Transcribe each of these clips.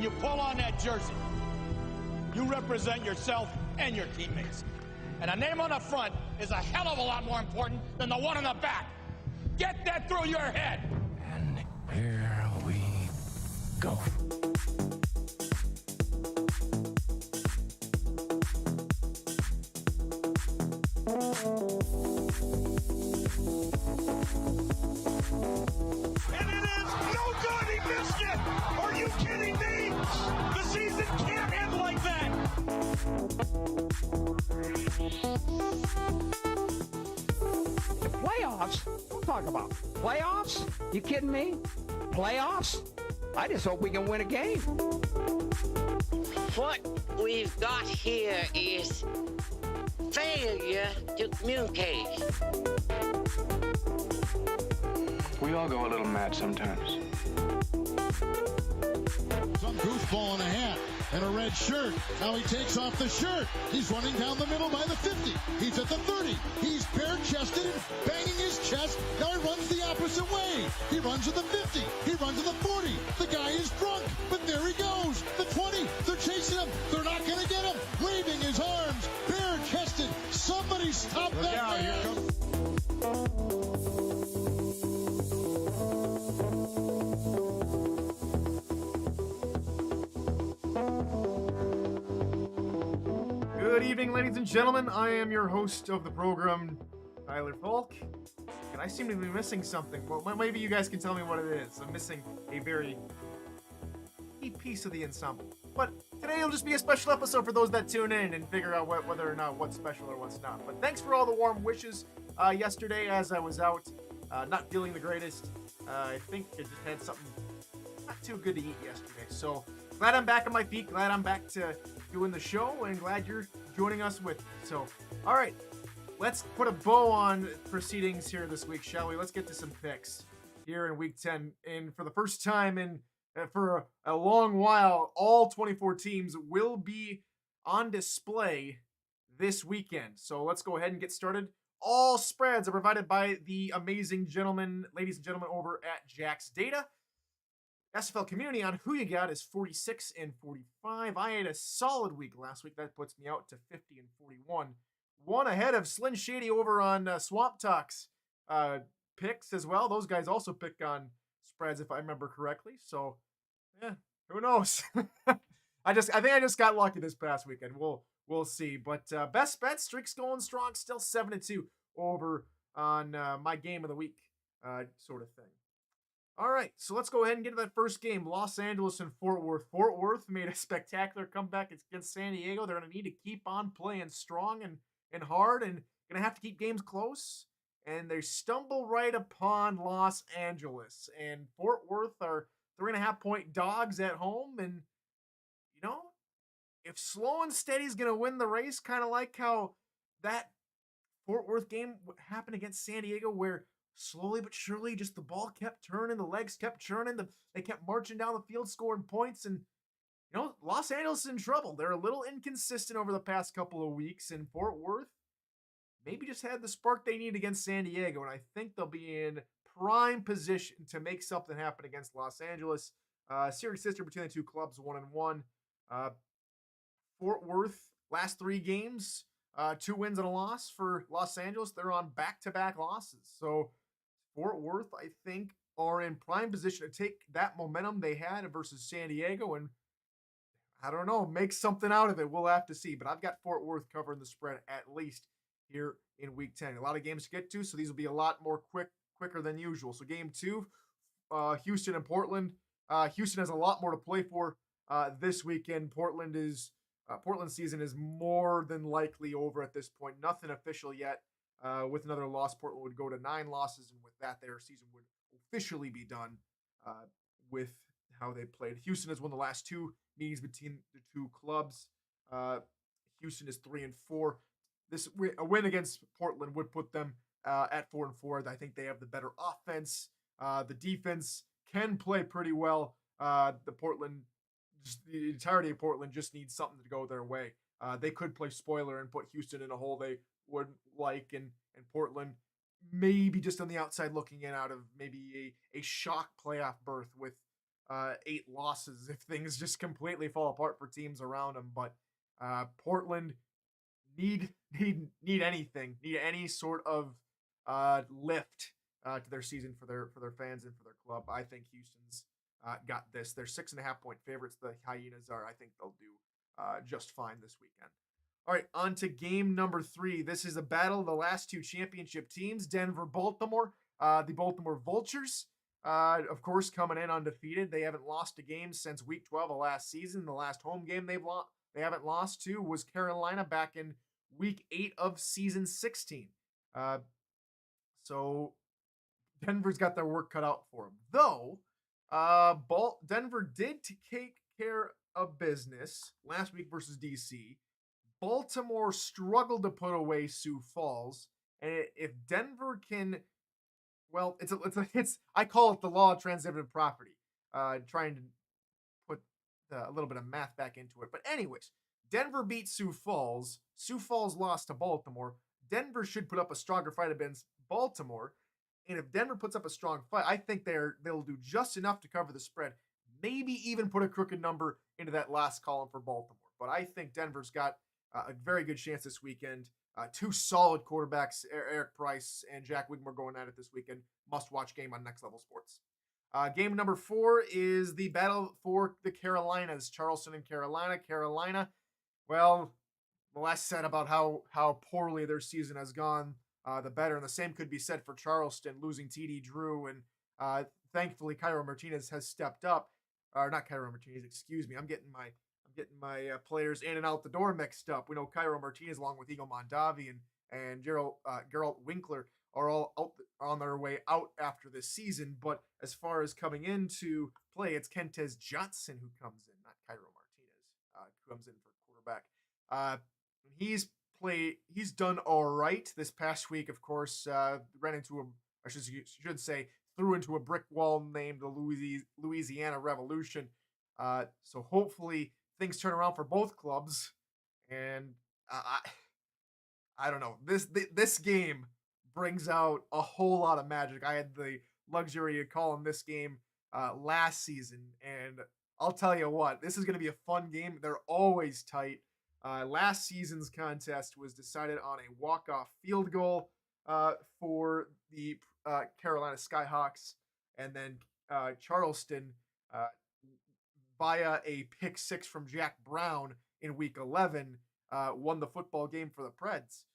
you pull on that jersey, you represent yourself and your teammates. And a name on the front is a hell of a lot more important than the one on the back. Get that through your head. And here we go. And it is no good. He missed it. Are you kidding me? The season can't end like that. The playoffs? Don't talk about playoffs. You kidding me? Playoffs? I just hope we can win a game. What we've got here is failure to communicate. We all go a little mad sometimes. Some goofball in a hat and a red shirt. Now he takes off the shirt. He's running down the middle by the 50. He's at the 30. He's bare-chested and banging his chest. Now he runs the opposite way. He runs to the 50. He runs to the 40. The guy is drunk, but there he goes. The 20. They're chasing him. They're not going to get him. Waving his arms. Bare-chested. Somebody stop that man. Good evening, ladies and gentlemen. I am your host of the program, Tyler Falk, and I seem to be missing something. Well, maybe you guys can tell me what it is. I'm missing a very key piece of the ensemble. But today will just be a special episode for those that tune in and figure out whether or not what's special or what's not. But thanks for all the warm wishes yesterday as I was out, not feeling the greatest. I think I just had something not too good to eat yesterday. So glad I'm back on my feet. Glad I'm back to doing the show, and glad you're joining us with me. So, all right, let's put a bow on proceedings here this week, shall we? Let's get to some picks here in Week 10. And for the first time in for a long while, all 24 teams will be on display this weekend. So let's go ahead and get started. All spreads are provided by the amazing gentlemen, ladies and gentlemen, over at Jack's Data. SFL community on Who You Got is 46 and 45. I had a solid week last week. That puts me out to 50 and 41. One ahead of Slin Shady over on Swamp Talks picks as well. Those guys also pick on spreads, if I remember correctly. So, yeah, who knows? I think I just got lucky this past weekend. We'll see. But best bet streak's going strong, still 7-2 over on my game of the week sort of thing. All right, so let's go ahead and get to that first game. Los Angeles and Fort Worth. Fort Worth made a spectacular comeback against San Diego. They're going to need to keep on playing strong and hard, and going to have to keep games close. And they stumble right upon Los Angeles. And Fort Worth are 3.5-point dogs at home. And, you know, if slow and steady is going to win the race, kind of like how that Fort Worth game happened against San Diego, where slowly but surely, just the ball kept turning, the legs kept churning, they kept marching down the field, scoring points, and you know, Los Angeles is in trouble. They're a little inconsistent over the past couple of weeks, and Fort Worth maybe just had the spark they need against San Diego, and I think they'll be in prime position to make something happen against Los Angeles. Series sister between the two clubs, 1-1. Fort Worth, last 3 games, 2 wins and a loss for Los Angeles. They're on back-to-back losses, so Fort Worth, I think, are in prime position to take that momentum they had versus San Diego and, I don't know, make something out of it. We'll have to see. But I've got Fort Worth covering the spread at least here in Week 10. A lot of games to get to, so these will be a lot more quicker than usual. So Game 2, Houston and Portland. Houston has a lot more to play for this weekend. Portland's season is more than likely over at this point. Nothing official yet. With another loss, Portland would go to 9 losses, and with that, their season would officially be done with how they played. Houston has won the last 2 meetings between the two clubs. Houston is 3-4. A win against Portland would put them at 4-4. I think they have the better offense. The defense can play pretty well. The entirety of Portland just needs something to go their way. They could play spoiler and put Houston in a hole they wouldn't like, and Portland maybe just on the outside looking in out of maybe a shock playoff berth with 8 losses if things just completely fall apart for teams around them. But Portland need anything, need any sort of lift to their season for their fans and for their club. I think Houston's got this. They're 6.5-point favorites. The Hyenas are. I think they'll do just fine this weekend. All right, on to game number 3. This is a battle of the last 2 championship teams, Denver, Baltimore. The Baltimore Vultures, of course, coming in undefeated. They haven't lost a game since week 12 of last season. The last home game they haven't lost to was Carolina back in week 8 of season 16. So Denver's got their work cut out for them. Though, Denver did take care of business last week versus DC. Baltimore struggled to put away Sioux Falls, and if Denver can, well, it's I call it the law of transitive property. Trying to put a little bit of math back into it, but anyways, Denver beat Sioux Falls. Sioux Falls lost to Baltimore. Denver should put up a stronger fight against Baltimore, and if Denver puts up a strong fight, I think they'll do just enough to cover the spread. Maybe even put a crooked number into that last column for Baltimore. But I think Denver's got a very good chance this weekend. 2 solid quarterbacks, Eric Price and Jack Wigmore, going at it this weekend. Must-watch game on Next Level Sports. Game number 4 is the battle for the Carolinas, Charleston and Carolina. Carolina, well, the less said about how poorly their season has gone, the better. And the same could be said for Charleston, losing TD Drew. And thankfully, Cairo Martinez has stepped up. Or not Cairo Martinez, excuse me. I'm getting my players in and out the door mixed up. We know Cairo Martinez, along with Eagle Mondavi and Gerald Winkler, are all out on their way out after this season. But as far as coming into play, it's Kentez Johnson who comes in, not Cairo Martinez, who comes in for quarterback. He's done all right this past week. Of course, threw into a brick wall named the Louisiana Revolution. So hopefully things turn around for both clubs, and I don't know. This game brings out a whole lot of magic. I had the luxury of calling this game last season, and I'll tell you what, this is going to be a fun game. They're always tight. Last season's contest was decided on a walk-off field goal for the Carolina Skyhawks, and then Charleston via a pick 6 from Jack Brown in week 11, won the football game for the Preds.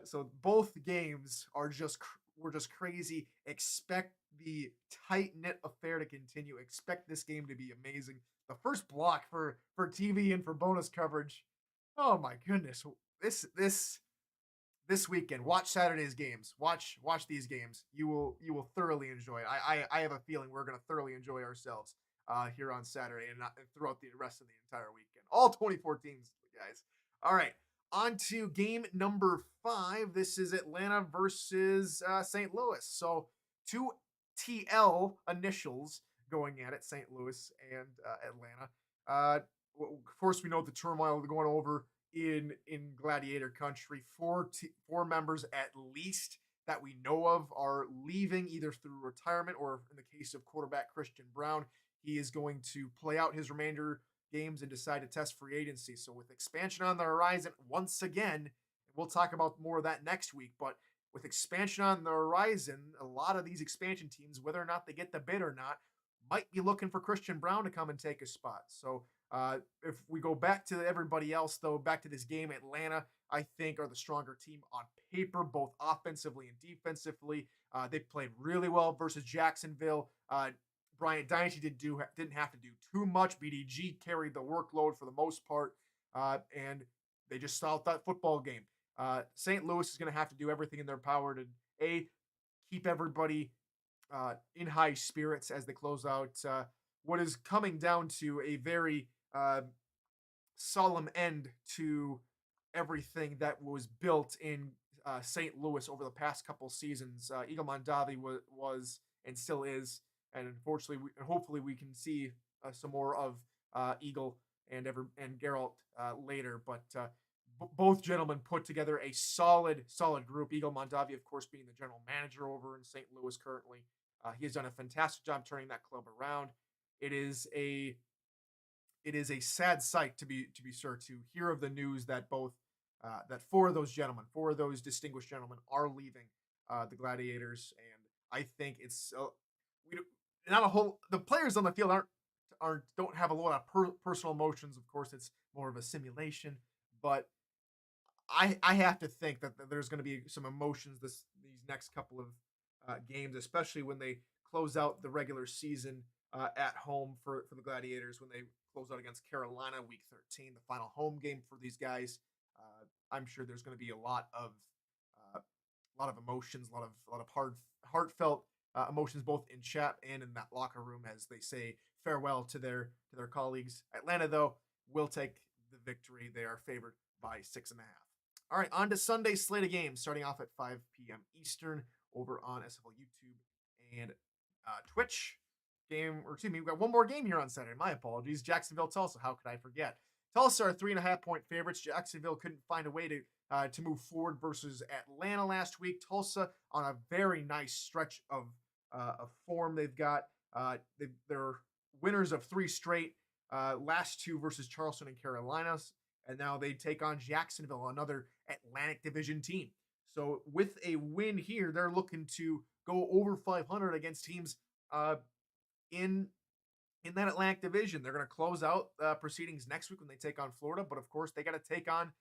So both games were just crazy. Expect the tight-knit affair to continue. Expect this game to be amazing. The first block for TV and for bonus coverage. Oh my goodness. This weekend, watch Saturday's games. Watch these games. You will thoroughly enjoy it. I have a feeling we're going to thoroughly enjoy ourselves here on Saturday and throughout the rest of the entire weekend. All 24 teams, guys. All right, on to game number 5. This is Atlanta versus St. Louis. So 2 TL initials going at it, St. Louis and Atlanta. Of course, we know the turmoil going over in Gladiator Country. 4 members at least that we know of are leaving either through retirement or, in the case of quarterback Christian Brown, he is going to play out his remainder games and decide to test free agency. So with expansion on the horizon once again, we'll talk about more of that next week, but with expansion on the horizon, a lot of these expansion teams, whether or not they get the bid or not, might be looking for Christian Brown to come and take a spot. So if we go back to everybody else, though, back to this game, Atlanta, I think, are the stronger team on paper, both offensively and defensively. They played really well versus Jacksonville. Bryant Dynasty didn't have to do too much. BDG carried the workload for the most part, and they just stalled that football game. St. Louis is going to have to do everything in their power to, keep everybody in high spirits as they close out what is coming down to a very solemn end to everything that was built in St. Louis over the past couple seasons. Eagle Mondavi was and still is, and unfortunately, hopefully we can see some more of Eagle and Geralt later. But both gentlemen put together a solid group. Eagle Mondavi, of course, being the general manager over in St. Louis currently. He has done a fantastic job turning that club around. it is a sad sight to be sure to hear of the news that that four of those distinguished gentlemen, are leaving the Gladiators, and I think it's we not a whole. The players on the field don't have a lot of personal emotions. Of course, it's more of a simulation, but I have to think that there's going to be some emotions these next couple of games, especially when they close out the regular season at home for the Gladiators, when they close out against Carolina Week 13, the final home game for these guys. I'm sure there's going to be a lot of emotions, a lot of heartfelt emotions, both in chat and in that locker room, as they say farewell to their colleagues. Atlanta, though, will take the victory. They are favored by 6.5. All right, on to Sunday slate of games, starting off at 5 p.m. Eastern over on SFL YouTube and Twitch. We've got one more game here on Saturday. My apologies. Jacksonville, Tulsa. How could I forget? Tulsa are 3.5-point favorites. Jacksonville couldn't find a way to move forward versus Atlanta last week. Tulsa on a very nice stretch of form. They've got they're winners of 3 straight. Last 2 versus Charleston and Carolina, and now they take on Jacksonville, another Atlantic Division team. So with a win here, they're looking to go over 500 against teams in that Atlantic Division. They're going to close out proceedings next week when they take on Florida, but of course they got to take on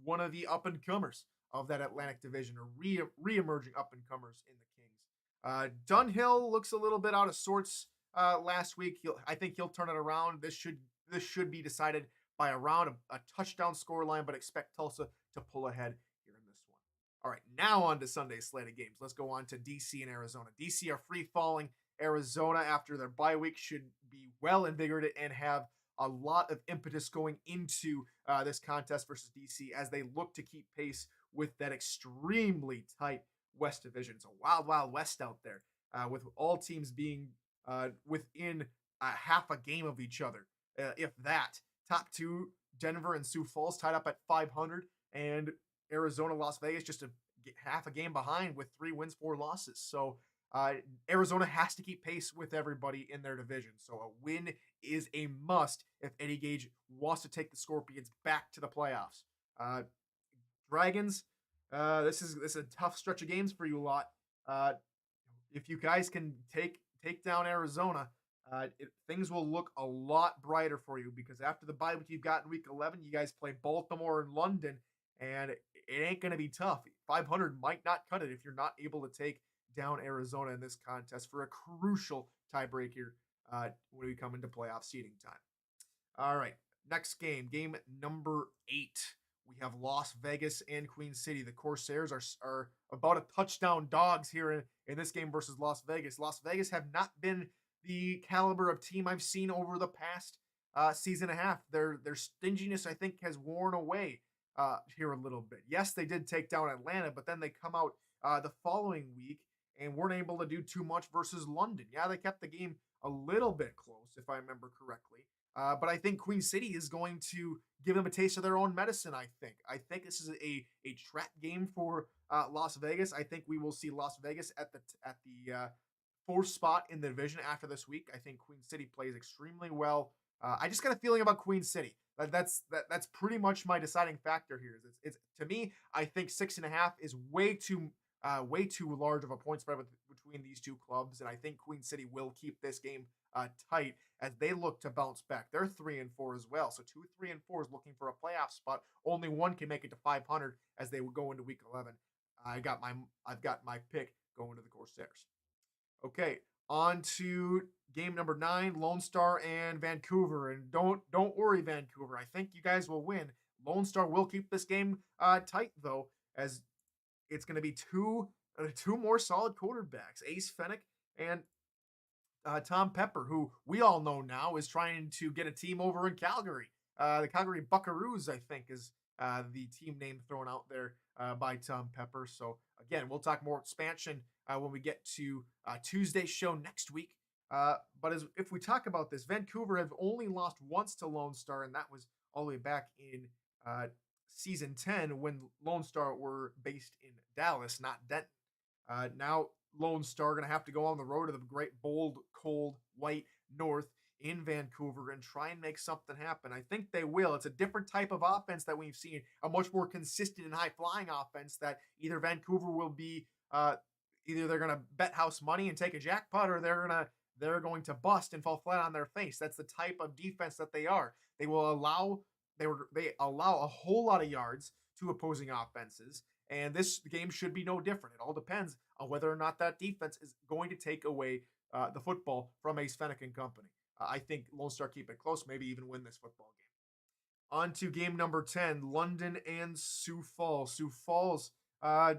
one of the up and comers of that Atlantic Division, or re-emerging up and comers in the Kings. Dunhill looks a little bit out of sorts last week. I think he'll turn it around. This should be decided by around a touchdown scoreline, but expect Tulsa to pull ahead here in this one. All right, now on to Sunday's slate of games. Let's go on to DC and Arizona. DC are free falling. Arizona, after their bye week, should be well invigorated and have a lot of impetus going into this contest versus DC, as they look to keep pace with that extremely tight West Division. It's a wild, wild West out there, with all teams being within half a game of each other, if that. Top 2, Denver and Sioux Falls, tied up at 500, and Arizona, Las Vegas, just half a game behind with 3 wins, 4 losses. So Arizona has to keep pace with everybody in their division. So a win is a must if Eddie Gage wants to take the Scorpions back to the playoffs. Dragons, this is a tough stretch of games for you a lot. If you guys can take down Arizona, things will look a lot brighter for you, because after the bye week you've got in week 11, you guys play Baltimore and London, and it ain't going to be tough. 500 might not cut it if you're not able to take down Arizona in this contest for a crucial tiebreak here when we come into playoff seeding time. All right, next game number 8. We have Las Vegas and Queen City. The Corsairs are about a touchdown dogs here in this game versus Las Vegas. Las Vegas have not been the caliber of team I've seen over the past season and a half. Their stinginess, I think, has worn away here a little bit. Yes, they did take down Atlanta, but then they come out the following week and weren't able to do too much versus London. Yeah, they kept the game a little bit close, if I remember correctly. But I think Queen City is going to give them a taste of their own medicine, I think this is a trap game for Las Vegas. I think we will see Las Vegas at the 4th spot in the division after this week. I think Queen City plays extremely well. I just got a feeling about Queen City. That's pretty much my deciding factor here. It's to me, I think 6.5 is way too large of a point spread between these two clubs, and I think Queen City will keep this game tight as they look to bounce back. They're 3-4 as well, so 2, 3, and 4 is looking for a playoff spot. Only one can make it to 500 as they will go into week 11. I've got my pick going to the Corsairs. Okay, on to game number 9, Lone Star and Vancouver. And don't worry, Vancouver. I think you guys will win. Lone Star will keep this game tight, though, as it's going to be two more solid quarterbacks, Ace Fennick and Tom Pepper, who we all know now is trying to get a team over in Calgary. The Calgary Buckaroos, I think, is the team name thrown out there by Tom Pepper. So, again, we'll talk more expansion when we get to Tuesday's show next week. But if we talk about this, Vancouver have only lost once to Lone Star, and that was all the way back in Season 10 when Lone Star were based in Dallas, not Denton. Now, Lone Star going to have to go on the road to the great, bold, cold, white north in Vancouver and try and make something happen. I think they will. It's a different type of offense that we've seen, a much more consistent and high-flying offense that either Vancouver will be, either they're going to bet house money and take a jackpot, or they're going to bust and fall flat on their face. That's the type of defense that they are. They allow a whole lot of yards to opposing offenses, and this game should be no different. It all depends on whether or not that defense is going to take away the football from Ace Fennick and company. I think Lone Star keep it close, maybe even win this football game. On to game number 10, London and Sioux Falls. Sioux Falls have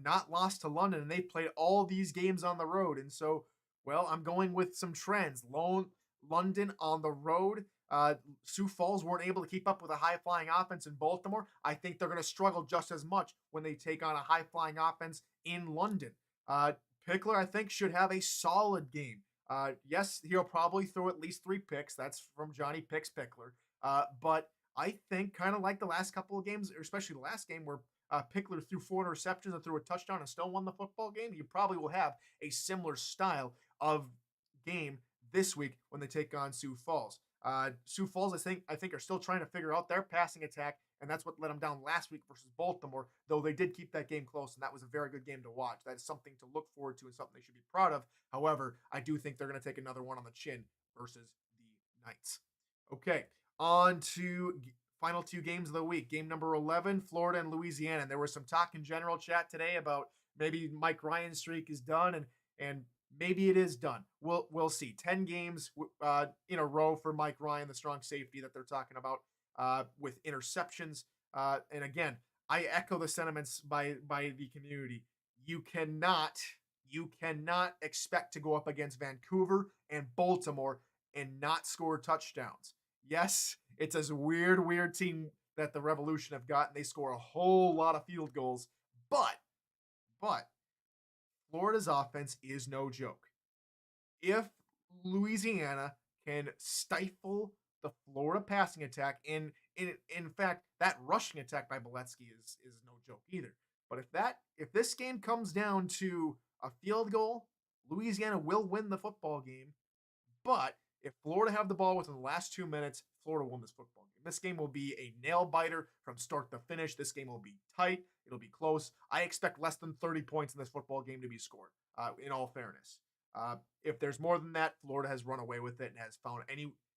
not lost to London, and they played all these games on the road. And so, well, I'm going with some trends. London on the road. Sioux Falls weren't able to keep up with a high-flying offense in Baltimore. I think they're going to struggle just as much when they take on a high-flying offense in London. Pickler, I think, should have a solid game. Yes, he'll probably throw at least 3 picks. That's from Johnny Picks Pickler. But I think kind of like the last couple of games, or especially the last game where Pickler threw 4 interceptions and threw a touchdown and still won the football game, you probably will have a similar style of game this week when they take on Sioux Falls. Sioux Falls, I think, are still trying to figure out their passing attack, and that's what let them down last week versus Baltimore, though they did keep that game close, and that was a very good game to watch. That is something to look forward to and something they should be proud of. However, I do think they're going to take another one on the chin versus the Knights. Okay, on to final 2 games of the week. Game number 11, Florida and Louisiana. And there was some talk in general chat today about maybe Mike Ryan's streak is done, and maybe it is done. We'll see. 10 games in a row for Mike Ryan, the strong safety that they're talking about, with interceptions. And again, I echo the sentiments by the community. You cannot expect to go up against Vancouver and Baltimore and not score touchdowns. Yes, it's a weird team that the Revolution have got, and they score a whole lot of field goals. But Florida's offense is no joke. If Louisiana can stifle the Florida passing attack, and in fact, that rushing attack by Boletsky is no joke either. But if this game comes down to a field goal, Louisiana will win the football game. But if Florida have the ball within the last 2 minutes, Florida won this football game. This game will be a nail-biter from start to finish. This game will be tight. It'll be close. I expect less than 30 points in this football game to be scored, in all fairness. If there's more than that, Florida has run away with it and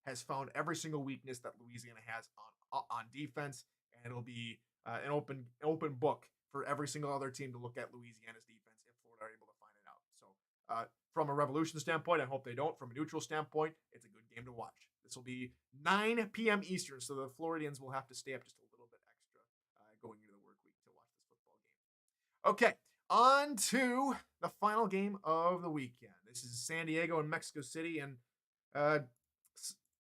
has found every single weakness that Louisiana has on defense, and it'll be an open book for every single other team to look at Louisiana's defense if Florida are able to find it out. So from a Revolution standpoint, I hope they don't. From a neutral standpoint, it's a good game to watch. This will be 9 p.m. Eastern, so the Floridians will have to stay up just a little bit extra going into the work week to watch this football game. Okay, on to the final game of the weekend. This is San Diego and Mexico City, and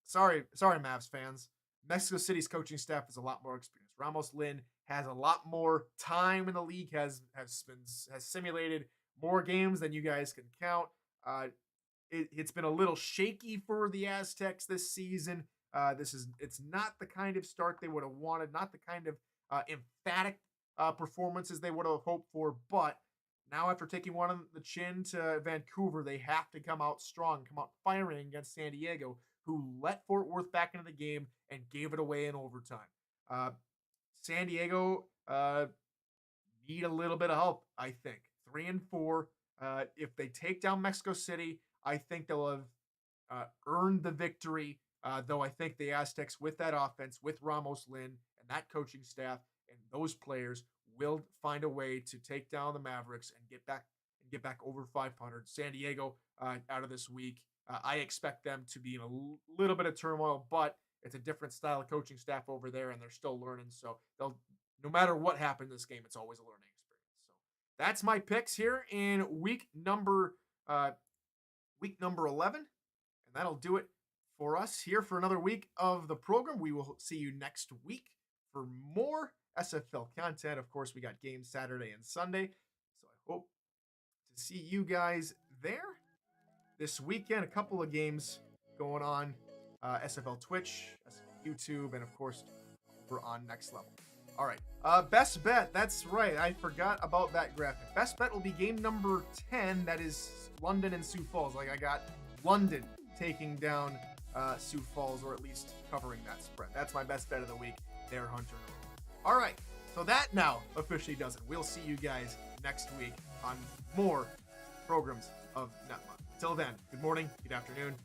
sorry, Mavs fans. Mexico City's coaching staff has a lot more experience. Ramos Lin has a lot more time in the league, has simulated more games than you guys can count. It's been a little shaky for the Aztecs this season. It's not the kind of start they would have wanted, not the kind of emphatic performances they would have hoped for. But now, after taking one on the chin to Vancouver, they have to come out strong, come out firing against San Diego, who let Fort Worth back into the game and gave it away in overtime. San Diego need a little bit of help, I think. 3-4. If they take down Mexico City, I think they'll have earned the victory, though I think the Aztecs, with that offense, with Ramos Lin and that coaching staff and those players, will find a way to take down the Mavericks and get back over 500. San Diego out of this week. I expect them to be in a little bit of turmoil, but it's a different style of coaching staff over there, and they're still learning. So no matter what happens in this game, it's always a learning experience. So that's my picks here in week number 11, and that'll do it for us here for another week of the program. We will see you next week for more SFL content. Of course, we got games Saturday and Sunday, so I hope to see you guys there. This weekend, a couple of games going on, SFL Twitch, SFL YouTube, and of course, over on Next Level. All right. Best bet. That's right. I forgot about that graphic. Best bet will be game number 10. That is London and Sioux Falls. Like, I got London taking down Sioux Falls, or at least covering that spread. That's my best bet of the week there, Hunter. All right. So that now officially does it. We'll see you guys next week on more programs of NETMA. Till then, good morning, good afternoon,